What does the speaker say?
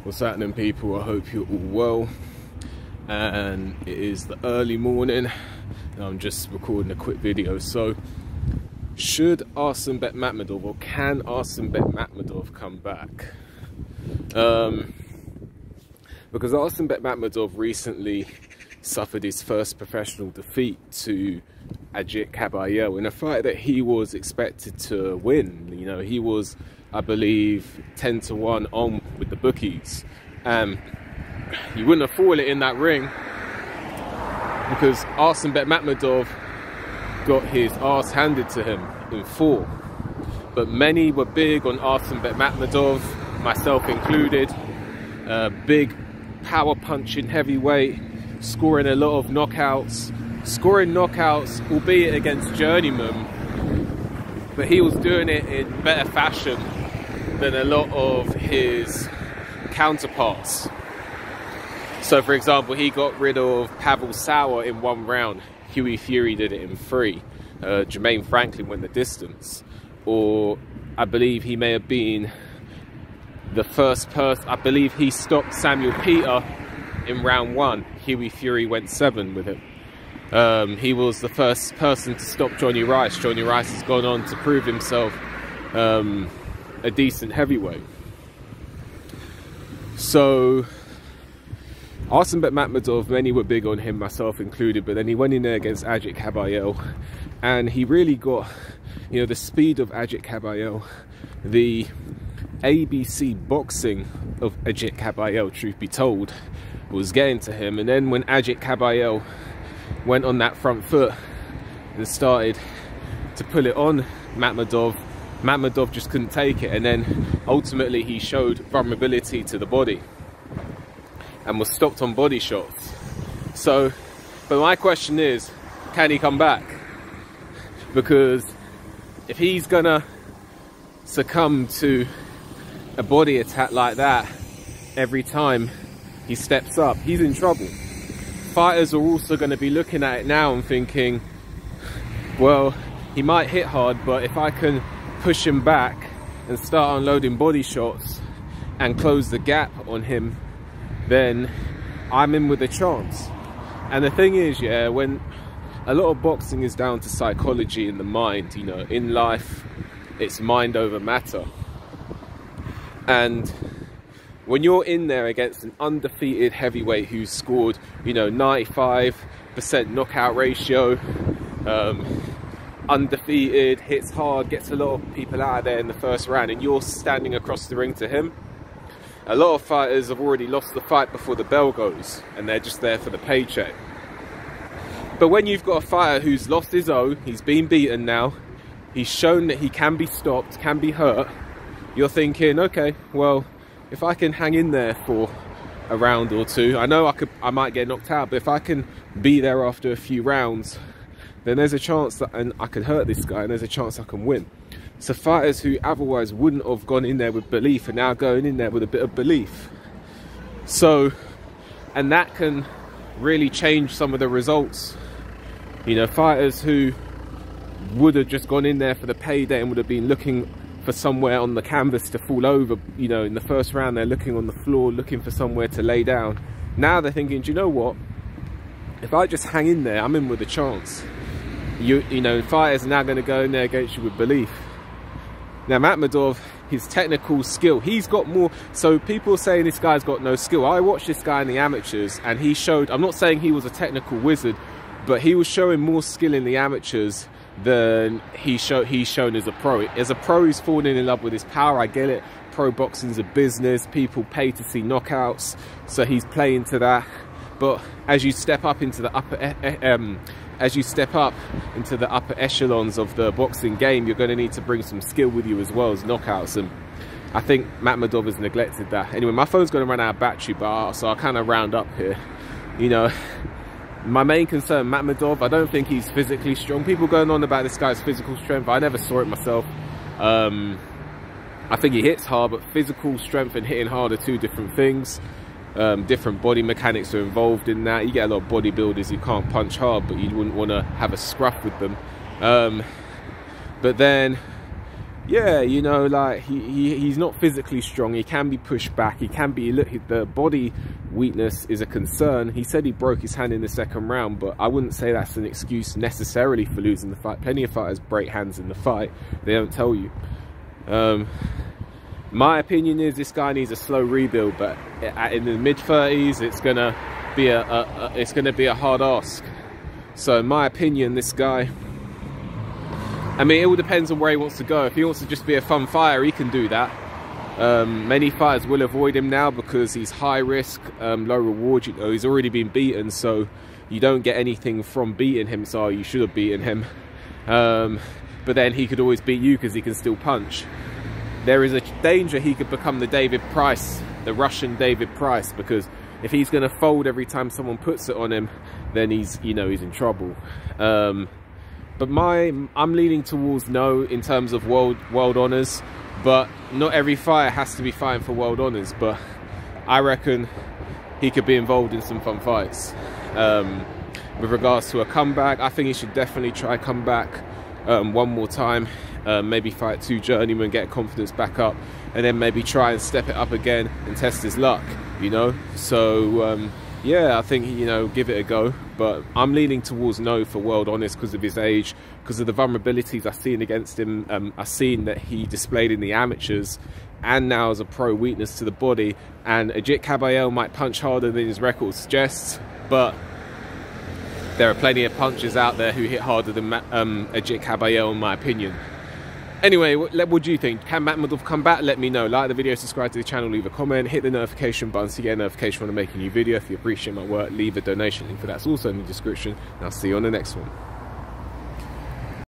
What's happening, people? I hope you're all well. And it is the early morning and I'm just recording a quick video. So should Arslanbek Makhmudov, or can Arslanbek Makhmudov come back? Because Arslanbek Makhmudov recently suffered his first professional defeat to Ajit Kabayel in a fight that he was expected to win. You know, he was, I believe, 10-1 on with the bookies. He wouldn't have fought it in that ring because Arslanbek Makhmudov got his ass handed to him in 4. But many were big on Arslanbek Makhmudov, myself included. Big power punching heavyweight, scoring a lot of knockouts, albeit against journeymen, but he was doing it in better fashion than a lot of his counterparts. So for example, he got rid of Pavel Sauer in 1 round. Hughie Fury did it in 3. Jermaine Franklin went the distance. Or I believe he may have been the first person, I believe he stopped Samuel Peter in round 1. Hughie Fury went 7 with him. He was the first person to stop Johnny Rice. Johnny Rice has gone on to prove himself a decent heavyweight. So Arslanbek Makhmudov, many were big on him, myself included, but then he went in there against Ajit Kabayel and he really got, you know, the speed of Ajit Kabayel, the ABC boxing of Ajit Kabayel, truth be told, was getting to him. And then when Ajit Kabayel went on that front foot and started to pull it on Makhmudov just couldn't take it, and then ultimately he showed vulnerability to the body and was stopped on body shots. So, but my question is, can he come back? Because if he's gonna succumb to a body attack like that every time he steps up, he's in trouble. Fighters are also going to be looking at it now and thinking, well, he might hit hard, but if I can push him back and start unloading body shots and close the gap on him, then I'm in with a chance. And the thing is, yeah, when a lot of boxing is down to psychology in the mind, you know, in life, it's mind over matter. And when you're in there against an undefeated heavyweight who's scored, you know, 95% knockout ratio, undefeated, hits hard, gets a lot of people out of there in the first round, and you're standing across the ring to him, a lot of fighters have already lost the fight before the bell goes and they're just there for the paycheck. But when you've got a fighter who's lost his own, he's been beaten now, he's shown that he can be stopped, can be hurt, you're thinking, okay, well, if I can hang in there for a round or 2, I know I might get knocked out, but if I can be there after a few rounds, then there's a chance that I can hurt this guy and there's a chance I can win. So fighters who otherwise wouldn't have gone in there with belief are now going in there with a bit of belief. So, and that can really change some of the results. You know, fighters who would have just gone in there for the payday and would have been looking for somewhere on the canvas to fall over, you know, in the first round they're looking on the floor, looking for somewhere to lay down. Now they're thinking, do you know what? If I just hang in there, I'm in with a chance. You know, fighters are now going to go in there against you with belief. Now Makhmudov, his technical skill, he's got more. So people saying this guy's got no skill. I watched this guy in the amateurs and he showed, I'm not saying he was a technical wizard, but he was showing more skill in the amateurs than he's shown as a pro. As a pro, he's falling in love with his power. I get it. Pro boxing's a business. People pay to see knockouts, so he's playing to that. But as you step up into the upper echelons of the boxing game, you're going to need to bring some skill with you as well as knockouts. And I think Makhmudov has neglected that. Anyway, my phone's going to run out of battery, so I'll kind of round up here. You know, my main concern, Makhmudov, I don't think he's physically strong. People going on about this guy's physical strength. I never saw it myself. I think he hits hard, but physical strength and hitting hard are 2 different things. Different body mechanics are involved in that. You get a lot of bodybuilders who can't punch hard, but you wouldn't want to have a scruff with them. But then yeah, you know, like he's not physically strong. He can be pushed back. He can be, look, the body weakness is a concern. He said he broke his hand in the second round, but I wouldn't say that's an excuse necessarily for losing the fight. Plenty of fighters break hands in the fight. They don't tell you. My opinion is this guy needs a slow rebuild, but in the mid-30s, it's gonna be a hard ask. So in my opinion, this guy, I mean, it all depends on where he wants to go. If he wants to just be a fun fighter, he can do that. Many fighters will avoid him now because he's high risk, low reward. You know, he's already been beaten, so you don't get anything from beating him. So you should have beaten him. But then he could always beat you because he can still punch. There is a danger he could become the David Price, the Russian David Price, because if he's going to fold every time someone puts it on him, then he's, you know, he's in trouble. But I'm leaning towards no in terms of world honours, but not every fighter has to be fighting for world honours. But I reckon he could be involved in some fun fights. With regards to a comeback, I think he should definitely try come back one more time. Maybe fight 2 journeymen, get confidence back up, and then maybe try and step it up again and test his luck, you know. So yeah, I think, you know, give it a go, but I'm leaning towards no for world honours because of his age, because of the vulnerabilities I've seen against him. I've seen that he displayed in the amateurs and now as a pro, weakness to the body, and Ajit Kabayel might punch harder than his record suggests, but there are plenty of punchers out there who hit harder than Ajit Kabayel, in my opinion. Anyway, what do you think? Can Makhmudov come back? Let me know. Like the video, subscribe to the channel, leave a comment, hit the notification button to get a notification when I make a new video. If you appreciate my work, leave a donation link for that's also in the description. And I'll see you on the next one.